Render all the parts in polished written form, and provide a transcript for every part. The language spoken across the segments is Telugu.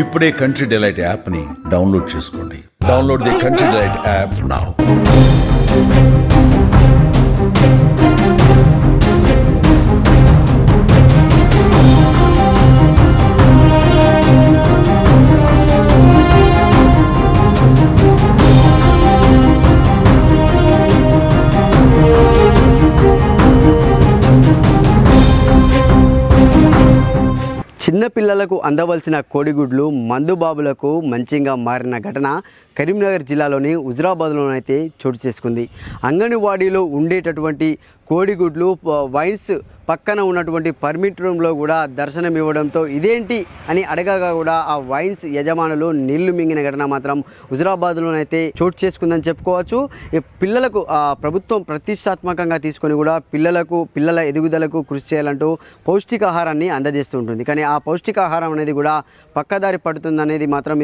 ఇప్పుడే కంట్రీ డిలైట్ యాప్ ని డౌన్లోడ్ చేసుకోండి. Download the country delight app now. చిన్న పిల్లలకు అందవలసిన కోడిగుడ్లు మందుబాబులకు మంచిగా మారిన ఘటన కరీంనగర్ జిల్లాలోని హుజురాబాద్లోనైతే చోటు చేసుకుంది. అంగన్వాడీలో ఉండేటటువంటి కోడిగుడ్లు వైన్స్ పక్కన ఉన్నటువంటి పర్మిట్ రూమ్లో కూడా దర్శనం ఇవ్వడంతో ఇదేంటి అని అడగగా కూడా ఆ వైన్స్ యజమానులు నీళ్లు మింగిన ఘటన మాత్రం హుజురాబాద్లోనైతే చోటు చేసుకుందని చెప్పుకోవచ్చు. ఈ పిల్లలకు ప్రభుత్వం ప్రతిష్టాత్మకంగా తీసుకొని కూడా పిల్లల ఎదుగుదలకు కృషి చేయాలంటూ పౌష్టికాహారాన్ని అందజేస్తూ ఉంటుంది. కానీ ఆ పౌష్టికాహారం అనేది కూడా పక్కదారి పడుతుంది అనేది మాత్రం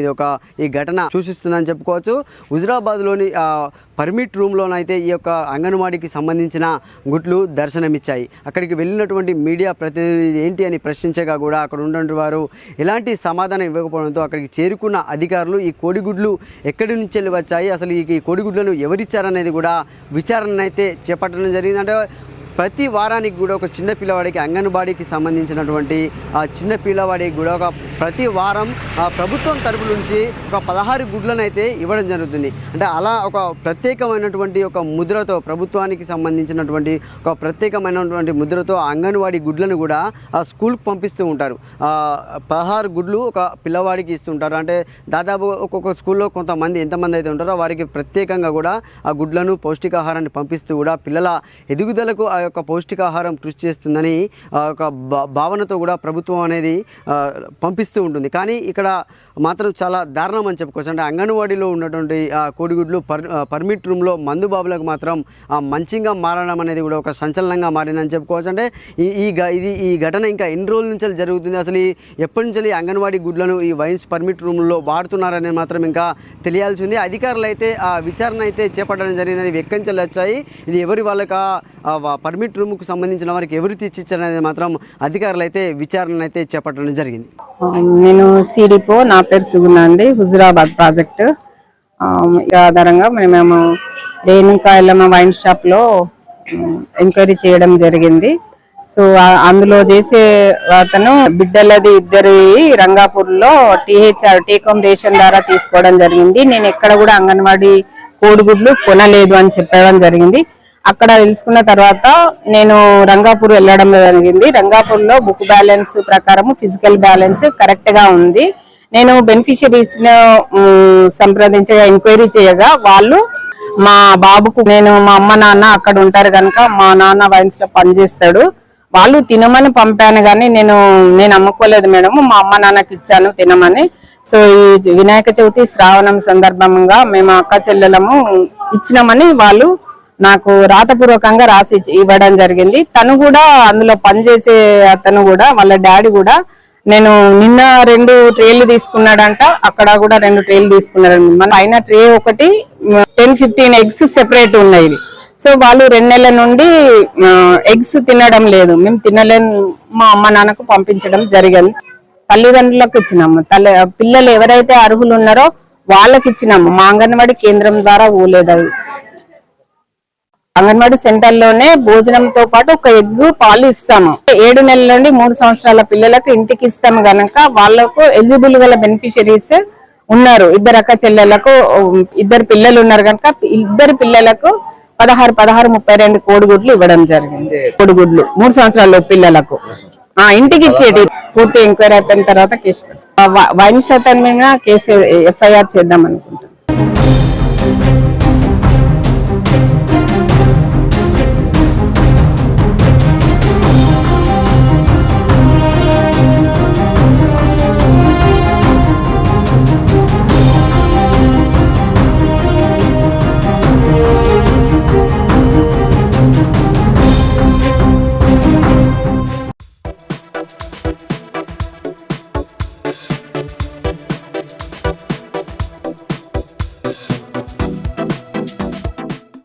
ఈ ఘటన సూచిస్తుందని చెప్పుకోవచ్చు. హుజురాబాద్లోని పర్మిట్ రూమ్లోనైతే ఈ యొక్క అంగన్వాడీకి సంబంధించిన గుడ్లు దర్శనమిచ్చాయి. అక్కడికి వెళ్ళినటువంటి మీడియా ప్రతినిధి ఏంటి అని ప్రశ్నించగా కూడా అక్కడ ఉన్నటువంటి వారు ఎలాంటి సమాధానం ఇవ్వకపోవడంతో అక్కడికి చేరుకున్న అధికారులు ఈ కోడిగుడ్లు ఎక్కడి నుంచి వెళ్ళి వచ్చాయి, అసలు ఈ కోడిగుడ్లను ఎవరిచ్చారనేది కూడా విచారణ అయితే చేపట్టడం జరిగింది. అంటే ప్రతి వారానికి కూడా ఒక చిన్న పిల్లవాడికి అంగన్వాడీకి సంబంధించినటువంటి ఆ చిన్న పిల్లవాడికి కూడా ప్రతి వారం ప్రభుత్వం తరపు నుంచి ఒక 16 గుడ్లను అయితే ఇవ్వడం జరుగుతుంది. అంటే అలా ఒక ప్రత్యేకమైనటువంటి ఒక ముద్రతో ప్రభుత్వానికి సంబంధించినటువంటి ఒక ప్రత్యేకమైనటువంటి ముద్రతో అంగన్వాడీ గుడ్లను కూడా ఆ స్కూల్కి పంపిస్తూ ఉంటారు. 16 గుడ్లు ఒక పిల్లవాడికి ఇస్తుంటారు. అంటే దాదాపు ఒక్కొక్క స్కూల్లో కొంతమంది ఎంతమంది అయితే ఉంటారో వారికి ప్రత్యేకంగా కూడా ఆ గుడ్లను పౌష్టికాహారాన్ని పంపిస్తూ కూడా పిల్లల ఎదుగుదలకు ఆ యొక్క పౌష్టికాహారం కృషి చేస్తుందని ఒక భావనతో కూడా ప్రభుత్వం అనేది పంపిస్తూ ఉంటుంది. కానీ ఇక్కడ మాత్రం చాలా దారుణం అని చెప్పుకోవచ్చు. అంటే అంగన్వాడీలో ఉన్నటువంటి కోడిగుడ్లు పర్మిట్ రూమ్లో మందుబాబులకు మాత్రం మంచిగా మారడం అనేది కూడా ఒక సంచలనంగా మారిందని చెప్పుకోవచ్చు. అంటే ఈ ఘటన ఇంకా ఎన్ని రోజుల నుంచి జరుగుతుంది, అసలు ఎప్పటి నుంచి అంగన్వాడీ గుడ్లను ఈ వైన్స్ పర్మిట్ రూమ్లో వాడుతున్నారనేది మాత్రం ఇంకా తెలియాల్సి ఉంది. అధికారులు అయితే ఆ విచారణ అయితే చేపట్టడం జరిగిందని వెక్కించలు వచ్చాయి. ఇది ఎవరి వాళ్ళకి పర్మిట్ రూమ్కు సంబంధించిన వారికి ఎవరు తెచ్చిచ్చారనేది మాత్రం అధికారులు అయితే విచారణ అయితే చేపట్టడం జరిగింది. నేను సిడిపో, నా పేరు సుగుణ అండి, హుజురాబాద్ ప్రాజెక్టు ఆధారంగా మేము రేణుకా ఎల్లమ్మ వైన్ షాప్లో ఎంక్వైరీ చేయడం జరిగింది. సో అందులో చేసే అతను బిడ్డలది ఇద్దరి రంగాపూర్లో టేక్ హోమ్ రేషన్ ద్వారా తీసుకోవడం జరిగింది. నేను ఎక్కడ కూడా అంగన్వాడీ కోడిగుడ్లు కొనలేదు అని చెప్పడం జరిగింది. అక్కడ తెలుసుకున్న తర్వాత నేను రంగాపూర్ వెళ్ళడం జరిగింది. రంగాపూర్లో బుక్ బ్యాలెన్స్ ప్రకారం ఫిజికల్ బ్యాలెన్స్ కరెక్ట్ గా ఉంది. నేను బెనిఫిషరీస్ సంప్రదించగా ఎంక్వైరీ చేయగా వాళ్ళు మా బాబుకు మా అమ్మ నాన్న అక్కడ ఉంటారు కనుక మా నాన్న వైన్స్ లో పనిచేస్తాడు, వాళ్ళు తినమని పంపాను కానీ నేను అమ్ముకోలేదు మేడం, మా అమ్మ నాన్నకి ఇచ్చాను తినమని. సో ఈ వినాయక చవితి శ్రావణం సందర్భంగా మేము అక్క చెల్లెలము ఇచ్చినామని వాళ్ళు నాకు రాతపూర్వకంగా రాసి ఇవ్వడం జరిగింది. తను కూడా అందులో పనిచేసే అతను కూడా వాళ్ళ డాడీ కూడా నేను నిన్న 2 ట్రేలు తీసుకున్నాడంట, అక్కడ కూడా 2 ట్రేలు తీసుకున్నాడు. మన పైన ట్రే ఒకటి 10-15 ఎగ్స్ సెపరేట్ ఉన్నాయి. సో వాళ్ళు 2 నెలల నుండి ఎగ్స్ తినడం లేదు, మేము తినలేని మా అమ్మ నాన్నకు పంపించడం జరిగింది. తల్లిదండ్రులకు ఇచ్చినాము, పిల్లలు ఎవరైతే అర్హులు ఉన్నారో వాళ్ళకి ఇచ్చినాము. మా అంగన్వాడీ కేంద్రం ద్వారా ఊలేదు. అంగన్వాడీ సెంటర్ లోనే భోజనంతో పాటు ఒక ఎగ్ పాలు ఇస్తాము. 7 నెలల నుండి 3 సంవత్సరాల పిల్లలకు ఇంటికి ఇస్తాము గనక వాళ్ళకు ఎలిజిబుల్ గల బెనిఫిషరీస్ ఉన్నారు. 2 అక్క చెల్లెలకు 2 పిల్లలు ఉన్నారు కనుక 2 పిల్లలకు 16-32 కోడిగుడ్లు ఇవ్వడం జరిగింది. కోడిగుడ్లు 3 సంవత్సరాల పిల్లలకు ఇంటికి ఇచ్చేది. పూర్తి ఎంక్వైరీ అయిపోయిన తర్వాత కేసు వైన్స్ అతని మీద కేసు FIR చేద్దాం అనుకుంటున్నాం.